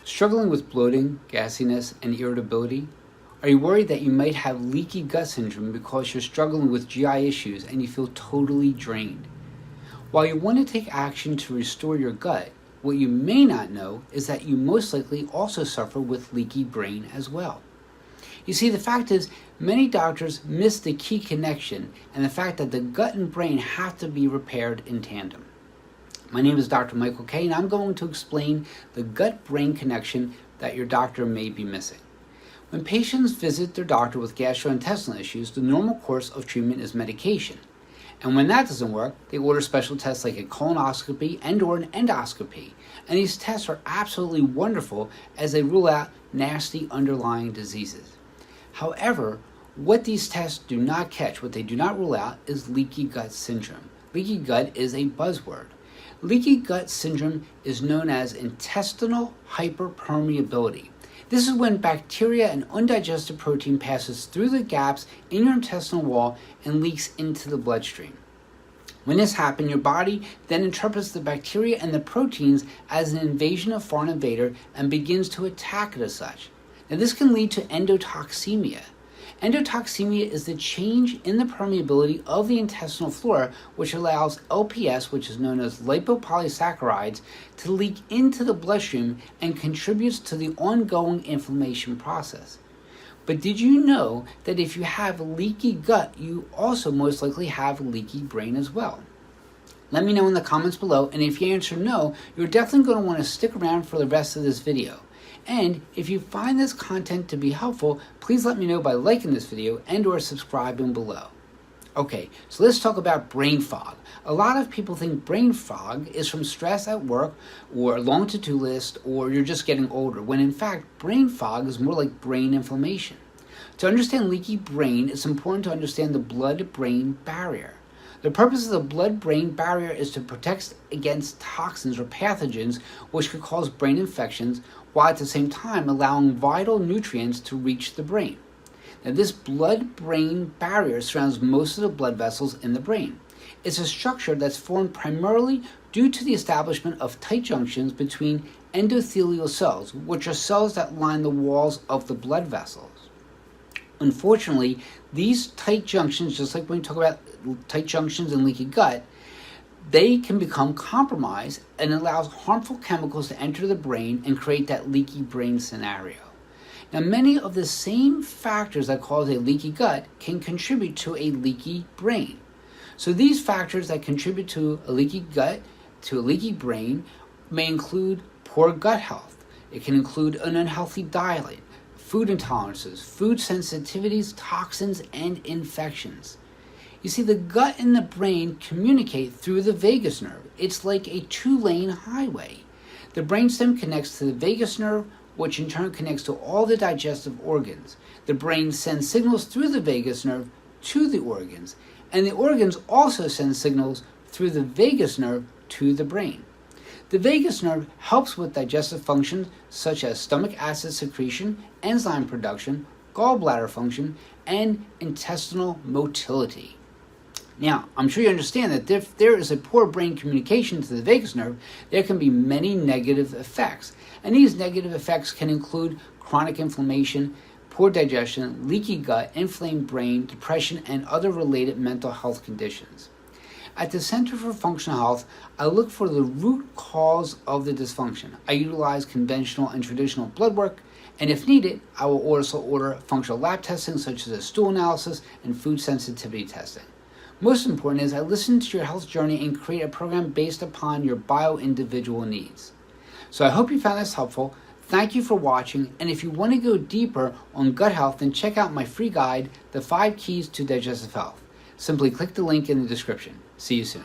Struggling with bloating, gasiness, and irritability? Are you worried that you might have leaky gut syndrome because you're struggling with GI issues and you feel totally drained? While you want to take action to restore your gut, what you may not know is that you most likely also suffer with leaky brain as well. You see, the fact is, many doctors miss the key connection and the fact that the gut and brain have to be repaired in tandem. My name is Dr. Michael K, and I'm going to explain the gut-brain connection that your doctor may be missing. When patients visit their doctor with gastrointestinal issues, the normal course of treatment is medication. And when that doesn't work, they order special tests like a colonoscopy and/or an endoscopy. And these tests are absolutely wonderful as they rule out nasty underlying diseases. However, what these tests do not catch, what they do not rule out, is leaky gut syndrome. Leaky gut is a buzzword. Leaky gut syndrome is known as intestinal hyperpermeability. This is when bacteria and undigested protein passes through the gaps in your intestinal wall and leaks into the bloodstream. When this happens, your body then interprets the bacteria and the proteins as an invasion of foreign invader and begins to attack it as such. Now, this can lead to endotoxemia. Endotoxemia is the change in the permeability of the intestinal flora, which allows LPS, which is known as lipopolysaccharides, to leak into the bloodstream and contributes to the ongoing inflammation process. But did you know that if you have a leaky gut, you also most likely have a leaky brain as well? Let me know in the comments below, and if you answer no, you're definitely going to want to stick around for the rest of this video. And if you find this content to be helpful, please let me know by liking this video and/or subscribing below. Okay, so let's talk about brain fog. A lot of people think brain fog is from stress at work or a long to-do list or you're just getting older, when in fact brain fog is more like brain inflammation. To understand leaky brain, it's important to understand the blood-brain barrier. The purpose of the blood-brain barrier is to protect against toxins or pathogens which could cause brain infections, while at the same time allowing vital nutrients to reach the brain. Now, this blood-brain barrier surrounds most of the blood vessels in the brain. It's a structure that's formed primarily due to the establishment of tight junctions between endothelial cells, which are cells that line the walls of the blood vessels. Unfortunately, these tight junctions, just like when we talk about tight junctions and leaky gut, they can become compromised and allows harmful chemicals to enter the brain and create that leaky brain scenario. Now, many of the same factors that cause a leaky gut can contribute to a leaky brain. So these factors that contribute to a leaky gut, to a leaky brain, may include poor gut health. It can include an unhealthy diet, food intolerances, food sensitivities, toxins, and infections. You see, the gut and the brain communicate through the vagus nerve. It's like a two-lane highway. The brainstem connects to the vagus nerve, which in turn connects to all the digestive organs. The brain sends signals through the vagus nerve to the organs, and the organs also send signals through the vagus nerve to the brain. The vagus nerve helps with digestive functions such as stomach acid secretion, enzyme production, gallbladder function, and intestinal motility. Now, I'm sure you understand that if there is a poor brain communication to the vagus nerve, there can be many negative effects. And these negative effects can include chronic inflammation, poor digestion, leaky gut, inflamed brain, depression, and other related mental health conditions. At the Center for Functional Health, I look for the root cause of the dysfunction. I utilize conventional and traditional blood work, and if needed, I will also order functional lab testing such as a stool analysis and food sensitivity testing. Most important is I listen to your health journey and create a program based upon your bio-individual needs. So I hope you found this helpful. Thank you for watching, and if you want to go deeper on gut health, then check out my free guide, The 5 Keys to Digestive Health. Simply click the link in the description. See you soon.